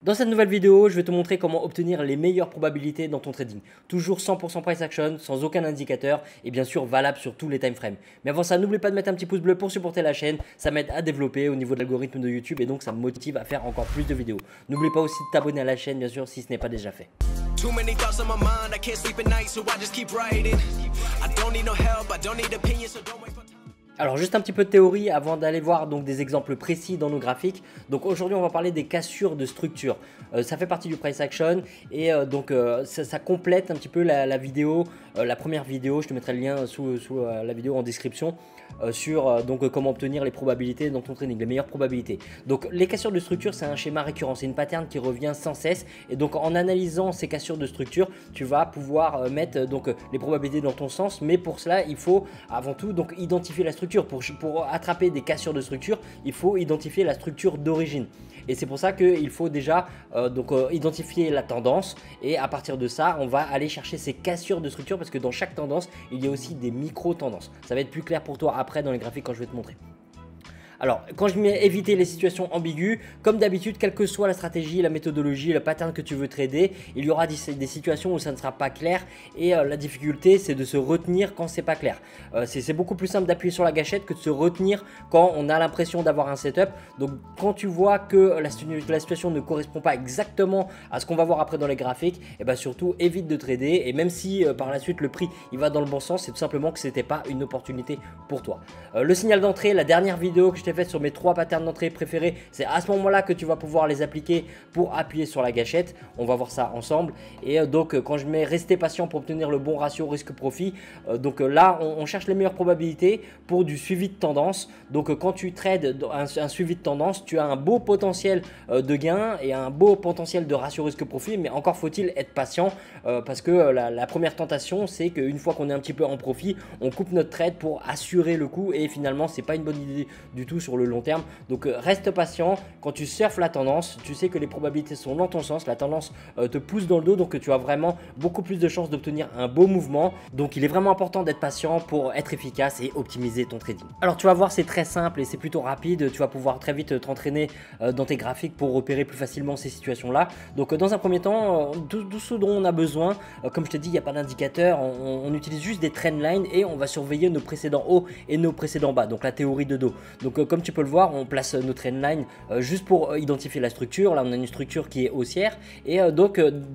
Dans cette nouvelle vidéo, je vais te montrer comment obtenir les meilleures probabilités dans ton trading. Toujours 100% price action, sans aucun indicateur et bien sûr valable sur tous les time frames. Mais avant ça, n'oublie pas de mettre un petit pouce bleu pour supporter la chaîne. Ça m'aide à développer au niveau de l'algorithme de YouTube et donc ça me motive à faire encore plus de vidéos. N'oublie pas aussi de t'abonner à la chaîne bien sûr si ce n'est pas déjà fait. Alors juste un petit peu de théorie avant d'aller voir donc des exemples précis dans nos graphiques. Donc aujourd'hui on va parler des cassures de structure. Ça fait partie du price action et ça complète un petit peu la vidéo, la première vidéo. Je te mettrai le lien sous la vidéo en description sur comment obtenir les probabilités dans ton trading, les meilleures probabilités. Donc les cassures de structure c'est un schéma récurrent, c'est une pattern qui revient sans cesse et donc en analysant ces cassures de structure tu vas pouvoir mettre les probabilités dans ton sens, mais pour cela il faut avant tout identifier la structure. Pour attraper des cassures de structure, il faut identifier la structure d'origine. Et c'est pour ça qu'il faut déjà identifier la tendance. Et à partir de ça, on va aller chercher ces cassures de structure parce que dans chaque tendance, il y a aussi des micro-tendances. Ça va être plus clair pour toi après dans les graphiques quand je vais te montrer. Alors, quand je mets éviter les situations ambiguës, comme d'habitude, quelle que soit la stratégie, la méthodologie, le pattern que tu veux trader, il y aura des situations où ça ne sera pas clair et la difficulté, c'est de se retenir quand c'est pas clair. C'est beaucoup plus simple d'appuyer sur la gâchette que de se retenir quand on a l'impression d'avoir un setup. Donc, quand tu vois que la situation ne correspond pas exactement à ce qu'on va voir après dans les graphiques, et bien surtout évite de trader. Et même si par la suite le prix il va dans le bon sens, c'est tout simplement que c'était pas une opportunité pour toi. Le signal d'entrée, la dernière vidéo que je t'ai faite sur mes 3 patterns d'entrée préférés, c'est à ce moment-là que tu vas pouvoir les appliquer pour appuyer sur la gâchette. On va voir ça ensemble. Et quand je mets rester patient pour obtenir le bon ratio risque-profit, là on cherche les meilleures probabilités pour du suivi de tendance. Donc quand tu trades un suivi de tendance, tu as un beau potentiel de gain et un beau potentiel de ratio risque-profit, mais encore faut-il être patient parce que la première tentation c'est qu'une fois qu'on est un petit peu en profit, on coupe notre trade pour assurer le coup et finalement c'est pas une bonne idée du tout sur le long terme. Donc reste patient. Quand tu surfes la tendance, tu sais que les probabilités sont dans ton sens, la tendance te pousse dans le dos, donc tu as vraiment beaucoup plus de chances d'obtenir un beau mouvement. Donc il est vraiment important d'être patient pour être efficace et optimiser ton trading. Alors tu vas voir, c'est très simple et c'est plutôt rapide. Tu vas pouvoir très vite t'entraîner dans tes graphiques pour repérer plus facilement ces situations là. Donc dans un premier temps, tout ce dont on a besoin, comme je te dis, il n'y a pas d'indicateur, on utilise juste des trendlines et on va surveiller nos précédents hauts et nos précédents bas, donc la théorie de dos. Donc comme tu peux le voir, on place notre trendline juste pour identifier la structure. Là on a une structure qui est haussière et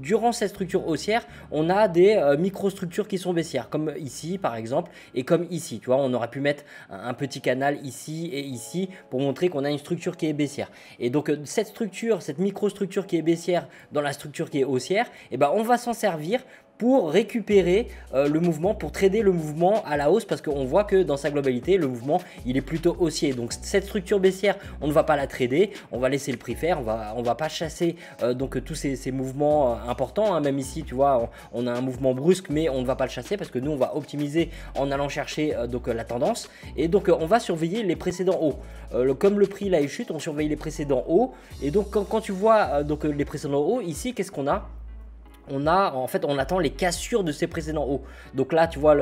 durant cette structure haussière on a des microstructures qui sont baissières comme ici par exemple et comme ici. Tu vois, on aurait pu mettre un petit canal ici et ici pour montrer qu'on a une structure qui est baissière. Et donc cette structure, cette microstructure qui est baissière dans la structure qui est haussière, et ben on va s'en servir pour récupérer le mouvement, pour trader le mouvement à la hausse parce qu'on voit que dans sa globalité le mouvement il est plutôt haussier. Donc cette structure baissière on ne va pas la trader, on va laisser le prix faire, on va pas chasser tous ces mouvements importants, hein. Même ici tu vois on a un mouvement brusque mais on ne va pas le chasser parce que nous on va optimiser en allant chercher la tendance et donc on va surveiller les précédents hauts. Comme le prix là il chute, on surveille les précédents hauts et donc quand tu vois les précédents hauts ici, qu'est-ce qu'on a? On attend les cassures de ces précédents hauts. Donc là tu vois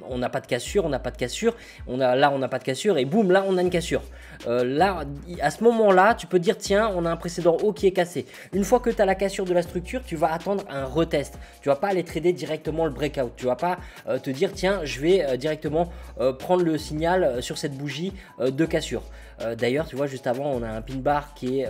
on n'a pas de cassure, on n'a pas de cassure, on n'a pas de cassure et boum, là on a une cassure. Là à ce moment là tu peux dire tiens on a un précédent haut qui est cassé. Une fois que tu as la cassure de la structure, tu vas attendre un retest. Tu vas pas aller trader directement le breakout, tu vas pas te dire tiens je vais directement prendre le signal sur cette bougie de cassure. D'ailleurs tu vois juste avant on a un pin bar qui est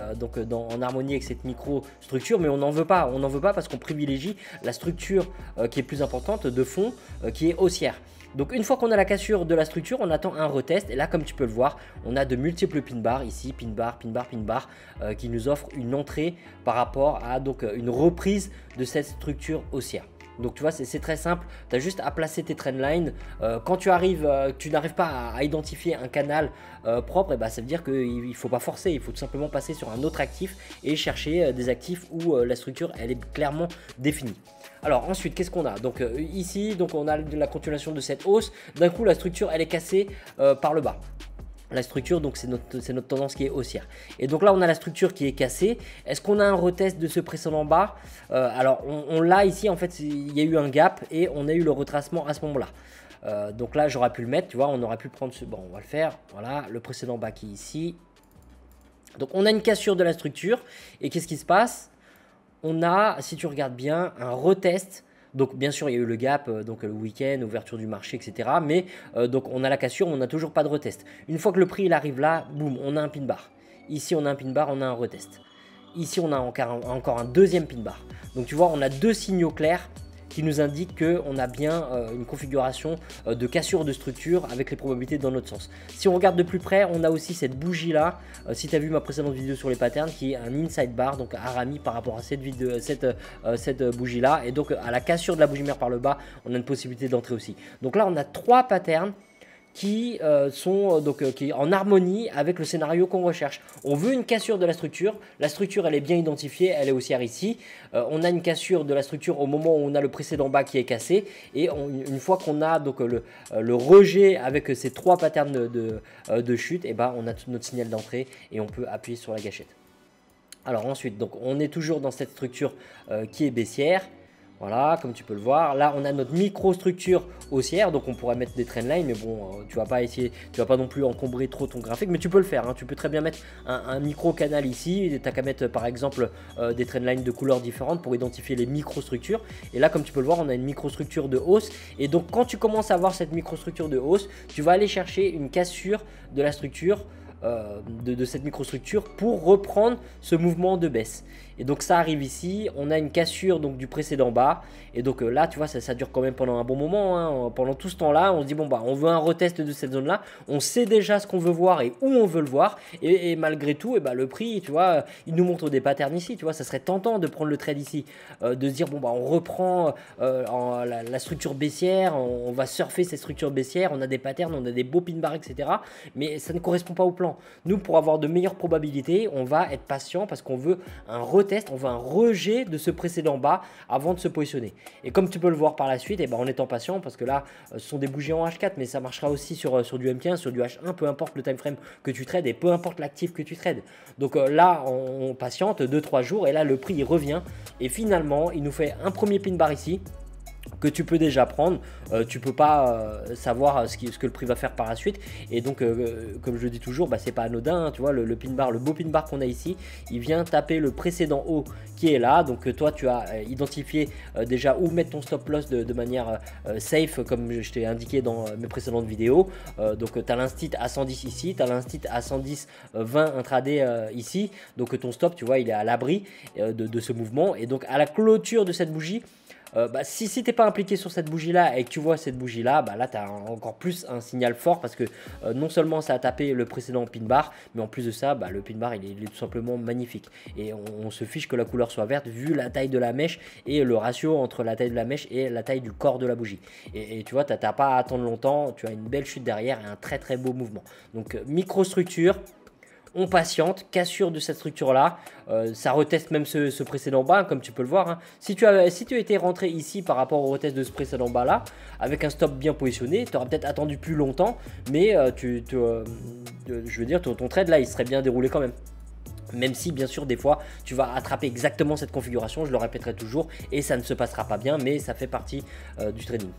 en harmonie avec cette micro structure, mais on n'en veut pas parce qu'on privilégie la structure qui est plus importante de fond qui est haussière. Donc une fois qu'on a la cassure de la structure, on attend un retest et là comme tu peux le voir, on a de multiples pin bars ici, pin bar, pin bar, pin bar qui nous offrent une entrée par rapport à une reprise de cette structure haussière. Donc tu vois c'est très simple, tu as juste à placer tes trendlines. Quand tu n'arrives pas à identifier un canal propre, et ça veut dire qu'il ne faut pas forcer, il faut tout simplement passer sur un autre actif et chercher des actifs où la structure elle est clairement définie. Alors ensuite qu'est-ce qu'on a? Donc ici on a la continuation de cette hausse, d'un coup la structure elle est cassée par le bas. La structure, donc c'est notre tendance qui est haussière. Et donc là, on a la structure qui est cassée. Est-ce qu'on a un retest de ce précédent bas? Alors, on l'a ici, en fait, il y a eu un gap et on a eu le retracement à ce moment-là. Donc là, j'aurais pu le mettre, tu vois, on aurait pu prendre ce... Bon, on va le faire. Voilà, le précédent bas qui est ici. Donc on a une cassure de la structure et qu'est-ce qui se passe? On a, si tu regardes bien, un retest. Donc bien sûr il y a eu le gap, donc le week-end, ouverture du marché, etc. Mais donc on a la cassure, mais on n'a toujours pas de retest. Une fois que le prix il arrive là, boum, on a un pin bar. Ici on a un pin bar, on a un retest. Ici on a encore un deuxième pin bar. Donc tu vois, on a deux signaux clairs qui nous indiquent qu'on a bien une configuration de cassure de structure avec les probabilités dans notre sens. Si on regarde de plus près, on a aussi cette bougie là, si tu as vu ma précédente vidéo sur les patterns, qui est un inside bar, donc Arami par rapport à cette bougie là, et donc à la cassure de la bougie mère par le bas, on a une possibilité d'entrer aussi. Donc là on a trois patterns qui sont qui en harmonie avec le scénario qu'on recherche. On veut une cassure de la structure elle est bien identifiée, elle est haussière ici. On a une cassure de la structure au moment où on a le précédent bas qui est cassé, et une fois qu'on a donc le rejet avec ces trois patterns de chute, et ben on a tout notre signal d'entrée et on peut appuyer sur la gâchette. Alors ensuite, donc on est toujours dans cette structure qui est baissière. Voilà, comme tu peux le voir, là on a notre microstructure haussière, donc on pourrait mettre des trendlines, mais bon, tu vas pas non plus encombrer trop ton graphique, mais tu peux le faire, hein. Tu peux très bien mettre un micro canal ici, tu n'as qu'à mettre par exemple des trendlines de couleurs différentes pour identifier les microstructures, et là comme tu peux le voir, on a une microstructure de hausse, et donc quand tu commences à voir cette microstructure de hausse, tu vas aller chercher une cassure de la structure, de cette microstructure pour reprendre ce mouvement de baisse. Et donc ça arrive ici, on a une cassure donc du précédent bas, et donc là tu vois ça dure quand même pendant un bon moment, hein. Pendant tout ce temps là on se dit bon bah on veut un retest de cette zone là, on sait déjà ce qu'on veut voir et où on veut le voir, et malgré tout et bah, le prix tu vois il nous montre des patterns ici, tu vois ça serait tentant de prendre le trade ici, de se dire bon bah on reprend la structure baissière, on va surfer cette structure baissière, on a des patterns, on a des beaux pin bars, etc. Mais ça ne correspond pas au plan. Nous pour avoir de meilleures probabilités on va être patient parce qu'on veut un retest, on veut un rejet de ce précédent bas avant de se positionner. Et comme tu peux le voir par la suite, et ben en étant patient, parce que là ce sont des bougies en H4, mais ça marchera aussi sur du M15, sur du H1, peu importe le time frame que tu trades et peu importe l'actif que tu trades. Donc là on patiente 2-3 jours et là le prix il revient et finalement il nous fait un premier pin bar ici que tu peux déjà prendre. Tu peux pas savoir ce que le prix va faire par la suite, et donc comme je le dis toujours, bah, c'est pas anodin, hein, tu vois le pin bar, le beau pin bar qu'on a ici, il vient taper le précédent haut qui est là, donc toi tu as identifié déjà où mettre ton stop loss de manière safe comme je t'ai indiqué dans mes précédentes vidéos. Donc tu as l'instit à 110 ici, tu as l'instit à 110 20 intraday ici, donc ton stop tu vois il est à l'abri de ce mouvement, et donc à la clôture de cette bougie, si tu n'es pas impliqué sur cette bougie là et que tu vois cette bougie là, là tu as encore plus un signal fort, parce que non seulement ça a tapé le précédent pin bar, mais en plus de ça le pin bar il est tout simplement magnifique, et on se fiche que la couleur soit verte vu la taille de la mèche et le ratio entre la taille de la mèche et la taille du corps de la bougie, et tu vois tu n'as pas à attendre longtemps, tu as une belle chute derrière et un très très beau mouvement. Donc microstructure, on patiente, cassure de cette structure là, ça reteste même ce précédent bas comme tu peux le voir, hein. Si tu étais rentré ici par rapport au retest de ce précédent bas là avec un stop bien positionné, tu aurais peut-être attendu plus longtemps, mais je veux dire ton trade là il serait bien déroulé quand même. Même si bien sûr des fois tu vas attraper exactement cette configuration, je le répéterai toujours, et ça ne se passera pas bien, mais ça fait partie du trading.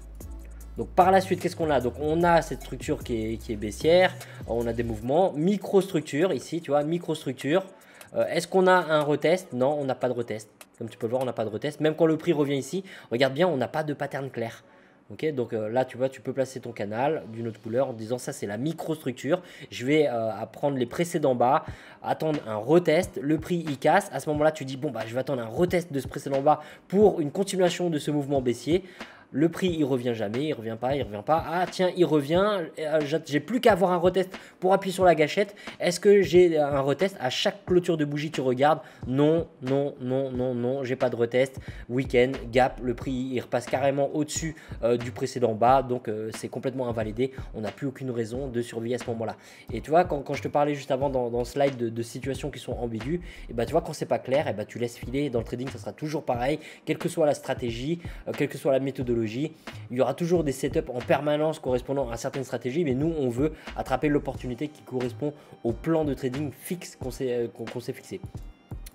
Donc par la suite, qu'est-ce qu'on a? Donc on a cette structure qui est baissière, on a des mouvements, microstructure ici, tu vois, microstructure. Est-ce qu'on a un retest? Non, on n'a pas de retest. Comme tu peux le voir, on n'a pas de retest. Même quand le prix revient ici, regarde bien, on n'a pas de pattern clair. Ok, donc là tu vois, tu peux placer ton canal d'une autre couleur en disant ça c'est la microstructure, je vais prendre les précédents bas, attendre un retest, le prix il casse, à ce moment là tu dis bon je vais attendre un retest de ce précédent bas pour une continuation de ce mouvement baissier. Le prix il revient jamais, il revient pas, ah tiens il revient, j'ai plus qu'à avoir un retest pour appuyer sur la gâchette. Est-ce que j'ai un retest? À chaque clôture de bougie tu regardes, non, j'ai pas de retest. Week-end, gap, le prix il repasse carrément au-dessus du précédent bas, donc c'est complètement invalidé, on n'a plus aucune raison de surveiller à ce moment là. Et tu vois quand je te parlais juste avant dans ce slide de situations qui sont ambiguës, et tu vois quand c'est pas clair, tu laisses filer. Dans le trading ça sera toujours pareil, quelle que soit la stratégie, quelle que soit la méthodologie, il y aura toujours des setups en permanence correspondant à certaines stratégies, mais nous on veut attraper l'opportunité qui correspond au plan de trading fixe qu'on s'est fixé.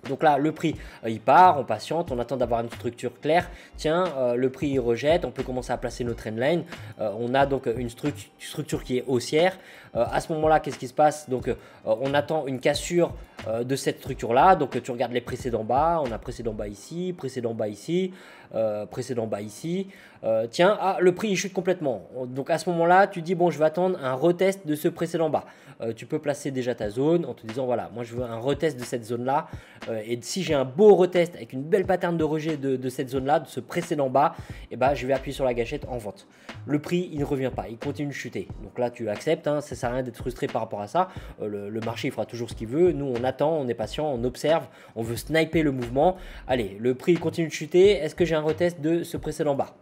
Donc là le prix il part, on patiente, on attend d'avoir une structure claire. Tiens, le prix il rejette, on peut commencer à placer nos trendlines. On a donc une structure qui est haussière. À ce moment là qu'est-ce qui se passe? Donc on attend une cassure de cette structure-là. Donc tu regardes les précédents bas, on a précédent bas ici, précédent bas ici, précédent bas ici. Tiens, le prix il chute complètement. Donc à ce moment-là, tu dis bon, je vais attendre un retest de ce précédent bas. Tu peux placer déjà ta zone en te disant voilà, moi je veux un retest de cette zone-là. Et si j'ai un beau retest avec une belle pattern de rejet de cette zone-là, de ce précédent bas, et ben, je vais appuyer sur la gâchette en vente. Le prix, il ne revient pas, il continue de chuter. Donc là, tu acceptes, hein, ça ne sert à rien d'être frustré par rapport à ça. Le marché, il fera toujours ce qu'il veut. Nous, on attend, on est patient, on observe, on veut sniper le mouvement. Allez, le prix continue de chuter. Est-ce que j'ai un retest de ce précédent bas?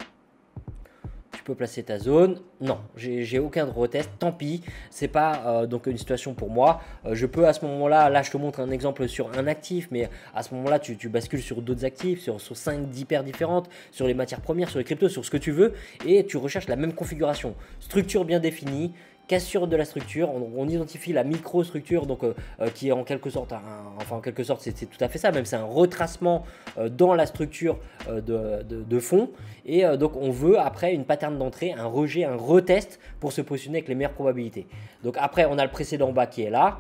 Tu peux placer ta zone. Non, j'ai aucun retest. Tant pis, c'est pas donc une situation pour moi. Je peux à ce moment-là, là je te montre un exemple sur un actif, mais à ce moment-là, tu bascules sur d'autres actifs, sur 5-10 paires différentes, sur les matières premières, sur les cryptos, sur ce que tu veux, et tu recherches la même configuration. Structure bien définie. Cassure de la structure, on identifie la microstructure donc qui est en quelque sorte, enfin en quelque sorte c'est tout à fait ça, même c'est un retracement dans la structure de fond et donc on veut après une pattern d'entrée, un rejet, un retest pour se positionner avec les meilleures probabilités. Donc après on a le précédent bas qui est là,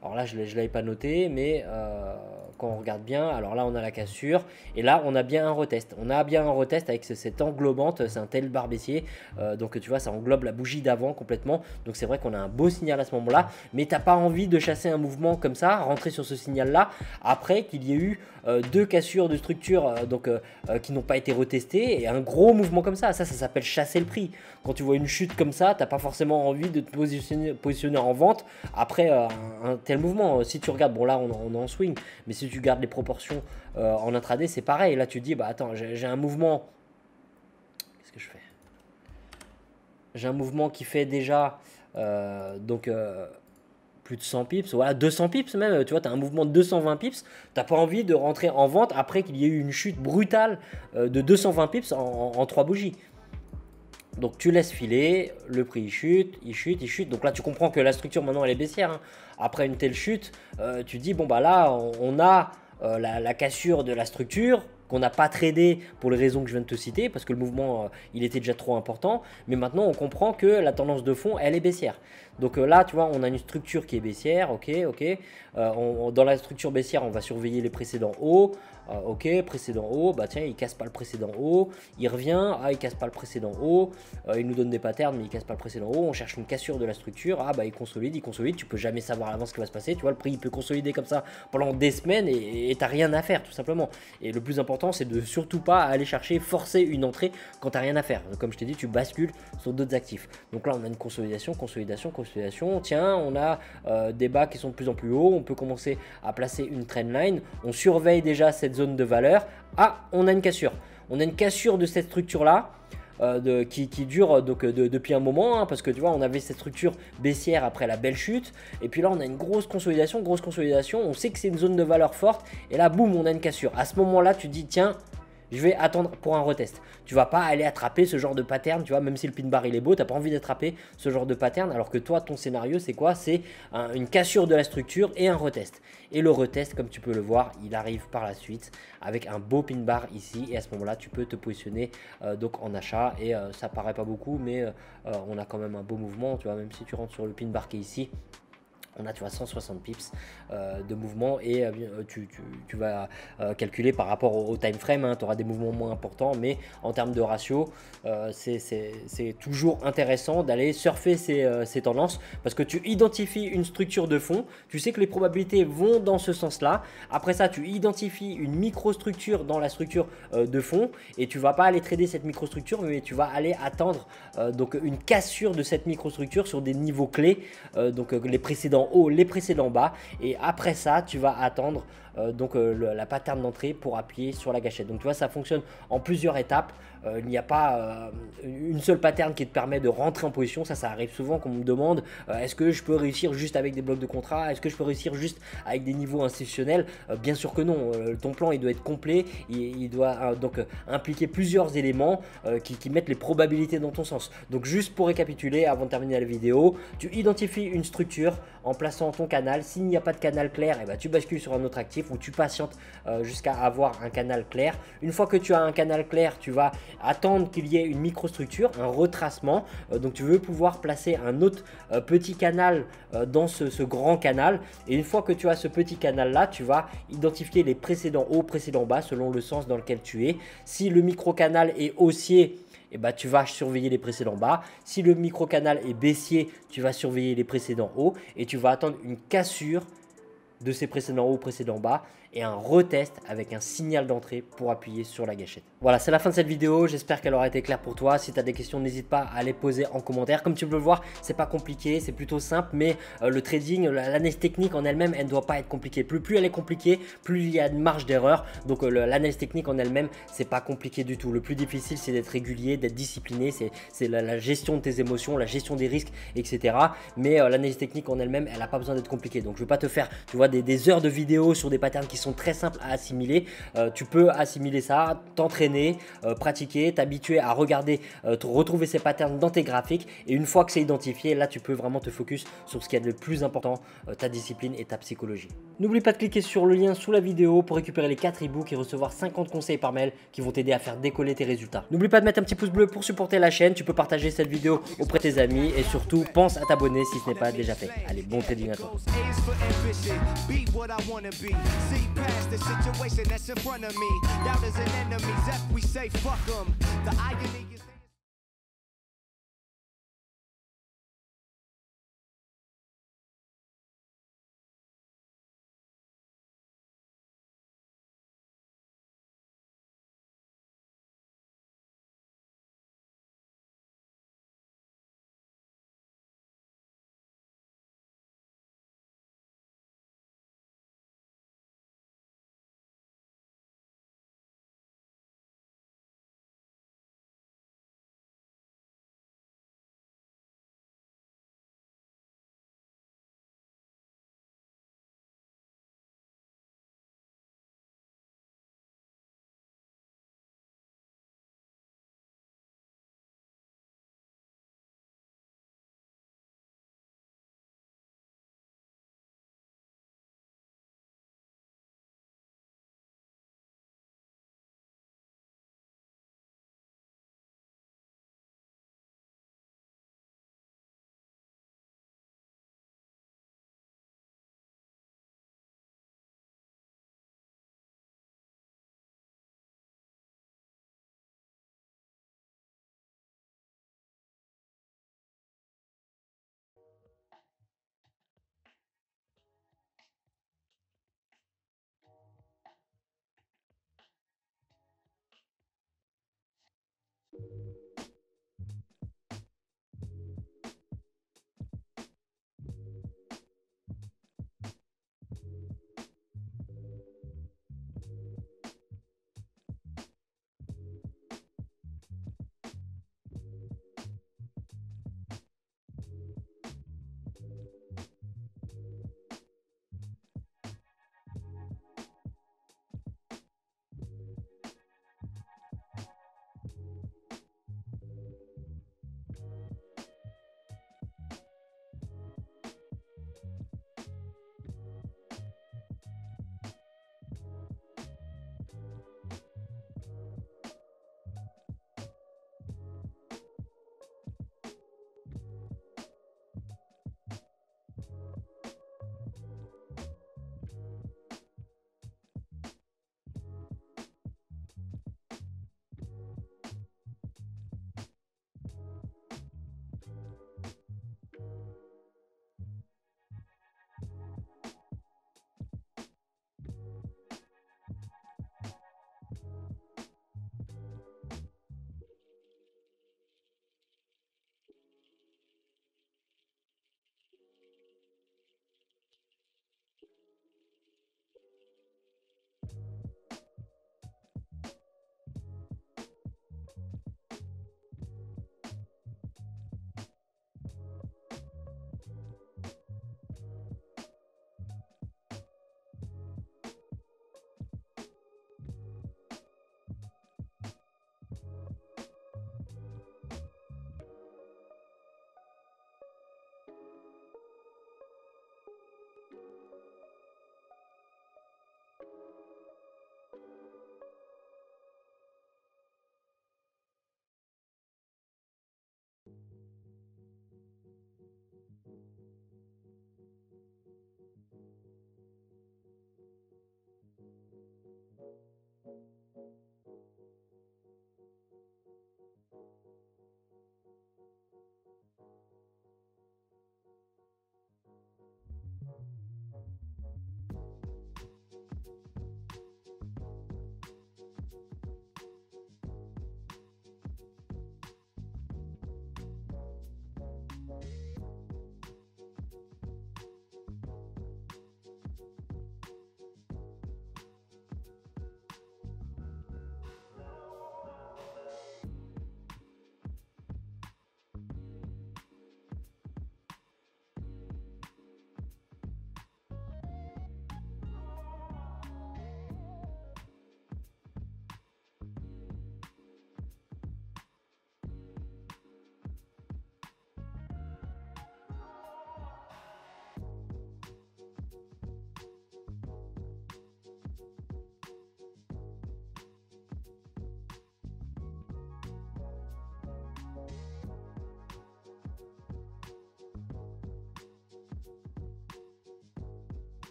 alors là je ne l'avais pas noté mais quand on regarde bien, alors là on a la cassure et là on a bien un retest. On a bien un retest avec cette englobante, c'est un tel bar baissier, donc tu vois ça englobe la bougie d'avant complètement. Donc c'est vrai qu'on a un beau signal à ce moment-là, mais tu n'as pas envie de chasser un mouvement comme ça, rentrer sur ce signal-là après qu'il y ait eu deux cassures de structure qui n'ont pas été retestées et un gros mouvement comme ça. Ça s'appelle chasser le prix. Quand tu vois une chute comme ça, tu n'as pas forcément envie de te positionner en vente après un tel mouvement. Si tu regardes, bon là on est en swing, mais si tu gardes les proportions en intraday, c'est pareil. Là tu te dis, bah attends, j'ai un mouvement. Qu'est-ce que je fais? J'ai un mouvement qui fait déjà plus de 100 pips, voilà 200 pips même, tu vois, tu as un mouvement de 220 pips, tu n'as pas envie de rentrer en vente après qu'il y ait eu une chute brutale de 220 pips en 3 bougies. Donc tu laisses filer, le prix il chute, il chute, il chute. Donc là tu comprends que la structure maintenant elle est baissière. Hein. Après une telle chute, tu dis bon bah là on a la cassure de la structure qu'on n'a pas tradé pour les raisons que je viens de te citer parce que le mouvement il était déjà trop important. Mais maintenant on comprend que la tendance de fond elle est baissière. Donc là tu vois on a une structure qui est baissière, ok. Dans la structure baissière on va surveiller les précédents hauts. Ok, précédent haut, bah tiens, il casse pas le précédent haut, il revient, il casse pas le précédent haut, il nous donne des patterns, mais il casse pas le précédent haut, on cherche une cassure de la structure, bah il consolide, tu peux jamais savoir à l'avance ce qui va se passer, tu vois, le prix il peut consolider comme ça pendant des semaines et t'as rien à faire tout simplement. Et le plus important, c'est de surtout pas aller chercher, forcer une entrée quand t'as rien à faire. Donc, comme je t'ai dit, tu bascules sur d'autres actifs. Donc là, on a une consolidation, tiens, on a des bas qui sont de plus en plus hauts, on peut commencer à placer une trendline, on surveille déjà cette zone de valeur. On a une cassure. On a une cassure de cette structure-là qui dure depuis un moment, hein, parce que tu vois, on avait cette structure baissière après la belle chute. Et puis là, on a une grosse consolidation. On sait que c'est une zone de valeur forte. Et là, boum, on a une cassure. À ce moment-là, tu te dis, tiens, je vais attendre pour un retest. Tu vas pas aller attraper ce genre de pattern, tu vois, même si le pin bar il est beau, tu n'as pas envie d'attraper ce genre de pattern, alors que toi, ton scénario, c'est quoi? C'est une cassure de la structure et un retest. Et le retest, comme tu peux le voir, il arrive par la suite avec un beau pin bar ici, et à ce moment-là, tu peux te positionner donc en achat, et ça paraît pas beaucoup, mais on a quand même un beau mouvement, tu vois, même si tu rentres sur le pin bar qui est ici. On a, tu vois, 160 pips de mouvement et tu vas calculer par rapport au time frame, hein, tu auras des mouvements moins importants, mais en termes de ratio, c'est toujours intéressant d'aller surfer ces tendances parce que tu identifies une structure de fond, tu sais que les probabilités vont dans ce sens-là. Après ça, tu identifies une microstructure dans la structure de fond et tu vas pas aller trader cette microstructure, mais tu vas aller attendre donc une cassure de cette microstructure sur des niveaux clés, donc les précédents haut, les précédents bas, et après ça tu vas attendre la pattern d'entrée pour appuyer sur la gâchette. Donc tu vois, ça fonctionne en plusieurs étapes. Il n'y a pas une seule pattern qui te permet de rentrer en position. Ça arrive souvent qu'on me demande est-ce que je peux réussir juste avec des blocs de contrat, est-ce que je peux réussir juste avec des niveaux institutionnels? Bien sûr que non. Ton plan il doit être complet, il doit impliquer plusieurs éléments qui mettent les probabilités dans ton sens. Donc juste pour récapituler avant de terminer la vidéo, tu identifies une structure en plaçant ton canal. S'il n'y a pas de canal clair, tu bascules sur un autre actif. progressif où tu patientes jusqu'à avoir un canal clair. Une fois que tu as un canal clair, tu vas attendre qu'il y ait une microstructure, un retracement. Donc tu veux pouvoir placer un autre petit canal dans ce grand canal. Et une fois que tu as ce petit canal là, tu vas identifier les précédents hauts, précédents bas selon le sens dans lequel tu es. Si le micro-canal est haussier, eh ben, tu vas surveiller les précédents bas. Si le micro-canal est baissier, tu vas surveiller les précédents hauts et tu vas attendre une cassure de ces précédents hauts, précédents bas et un retest avec un signal d'entrée pour appuyer sur la gâchette. Voilà, c'est la fin de cette vidéo. J'espère qu'elle aura été claire pour toi. Si tu as des questions, n'hésite pas à les poser en commentaire. Comme tu peux le voir, c'est pas compliqué, c'est plutôt simple, mais le trading, l'analyse technique en elle-même, elle ne doit pas être compliquée. Plus elle est compliquée, plus il y a une marge d'erreur. Donc l'analyse technique en elle-même, c'est pas compliqué du tout. Le plus difficile, c'est d'être régulier, d'être discipliné, c'est la gestion de tes émotions, la gestion des risques, etc. Mais l'analyse technique en elle-même, elle n'a pas besoin d'être compliquée. Donc je ne vais pas te faire, tu vois, des heures de vidéos sur des patterns qui sont très simples à assimiler. Tu peux assimiler ça, t'entraîner, pratiquer, t'habituer à regarder, retrouver ces patterns dans tes graphiques. Et une fois que c'est identifié, là tu peux vraiment te focus sur ce qui est le plus important, ta discipline et ta psychologie. N'oublie pas de cliquer sur le lien sous la vidéo pour récupérer les 4 e-books et recevoir 50 conseils par mail qui vont t'aider à faire décoller tes résultats. N'oublie pas de mettre un petit pouce bleu pour supporter la chaîne. Tu peux partager cette vidéo auprès de tes amis et surtout pense à t'abonner si ce n'est pas déjà fait. Allez, bon trading à toi. See past the situation that's in front of me. Doubters and enemies, if we say fuck them. The irony is